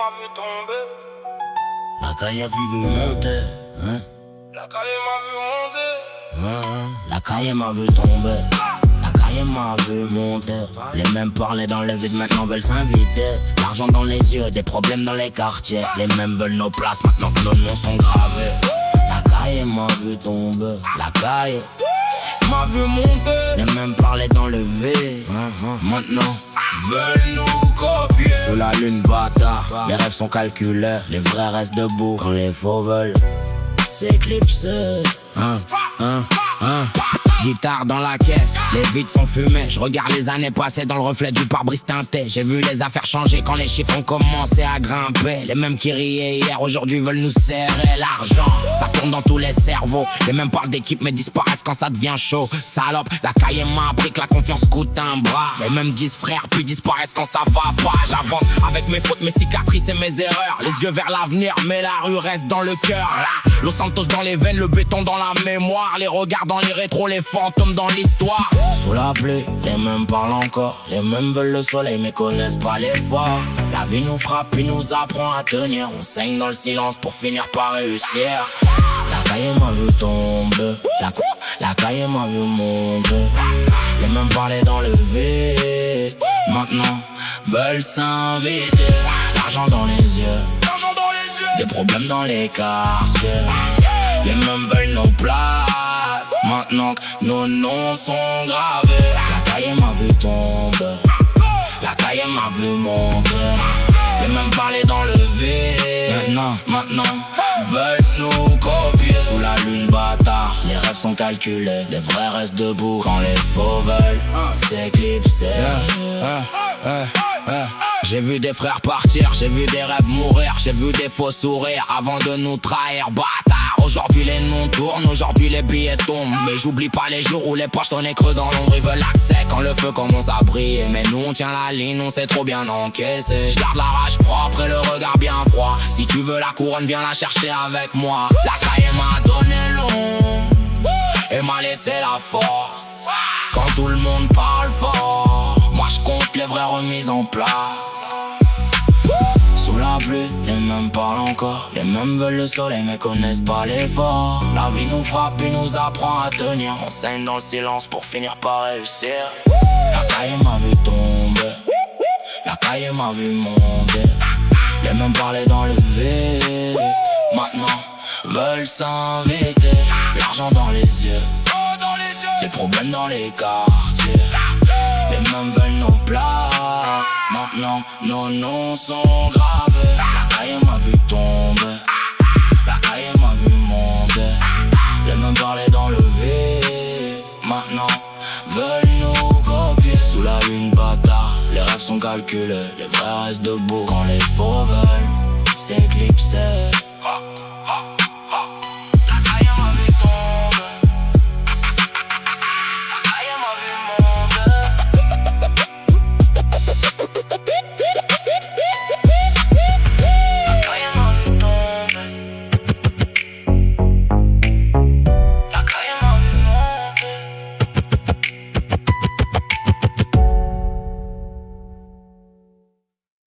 m'a vu tomber. La caille m'a vu monter, hein. La caille m'a vu monter. La caille m'a vu tomber. La caille m'a vu monter. Les mêmes parlaient dans le vide, maintenant veulent s'inviter. L'argent dans les yeux, des problèmes dans les quartiers. Les mêmes veulent nos places, maintenant que nos noms sont gravés. La caille m'a vu tomber. La caille M'a vu monter. les mêmes parlaient dans le vide. Maintenant Veulent nous copier. sous la lune bâtard, les rêves sont calculés. Les vrais restent debout quand les faux veulent s'éclipser. Guitare dans la caisse, les vitres sont fumées. Je regarde les années passées dans le reflet du pare-brise teinté. J'ai vu les affaires changer quand les chiffres ont commencé à grimper. Les mêmes qui riaient hier, aujourd'hui veulent nous serrer. L'argent, ça tourne dans tous les cerveaux. Les mêmes parlent d'équipe mais disparaissent quand ça devient chaud. Salope, la caille m'a appris que la confiance coûte un bras. Les mêmes disent frères puis disparaissent quand ça va pas. J'avance avec mes fautes, mes cicatrices et mes erreurs. Les yeux vers l'avenir mais la rue reste dans le cœur. Los Santos dans les veines, le béton dans la mémoire. Les regards dans les rétros, les fantômes dans l'histoire. Sous la pluie, les mêmes parlent encore. Les mêmes veulent le soleil mais connaissent pas l'effort. La vie nous frappe puis nous apprend à tenir. On saigne dans le silence pour finir par réussir. La caille m'a vu tomber. La caille m'a vu monter. Les mêmes parlaient dans le vide. Maintenant veulent s'inviter. L'argent dans les yeux, L'argent dans les yeux. des problèmes dans les quartiers. Les mêmes veulent nos places. Maintenant que nos noms sont gravés. La caille m'a vu tomber. La caille m'a vu monter. Les mêmes parlaient dans le vide. Maintenant veulent nous copier. Sous la lune bâtard, les rêves sont calculés. Les vrais restent debout quand les faux veulent s'éclipser. J'ai vu des frères partir, j'ai vu des rêves mourir. J'ai vu des faux sourires avant de nous trahir. Bâtard, aujourd'hui les noms tournent, aujourd'hui les billets tombent. Mais j'oublie pas les jours où les poches tonnaient creux dans l'ombre. Ils veulent l'accès quand le feu commence à briller. Mais nous on tient la ligne, on sait trop bien encaisser. Je garde la rage propre et le regard bien froid. Si tu veux la couronne, viens la chercher avec moi. La caille m'a donné l'ombre et m'a laissé la force. Quand tout le monde parle fort, moi je compte les vraies remises en place. Sous la pluie, les mêmes parlent encore. Les mêmes veulent le soleil mais connaissent pas l'effort. La vie nous frappe et nous apprend à tenir. On saigne dans le silence pour finir par réussir. La caille m'a vu tomber. La caille m'a vu monter. Les mêmes parlaient dans le vide. Maintenant veulent s'inviter. L'argent dans les yeux, des problèmes dans les quartiers. Les mêmes veulent nos places. Maintenant nos noms sont gravés. La caille m'a vu tomber. La caille m'a vu monter. Les mêmes parlaient dans le vide. Maintenant veulent nous copier. Sous la lune bâtard, les rêves sont calculés. Les vrais restent debout quand les faux veulent s'éclipser.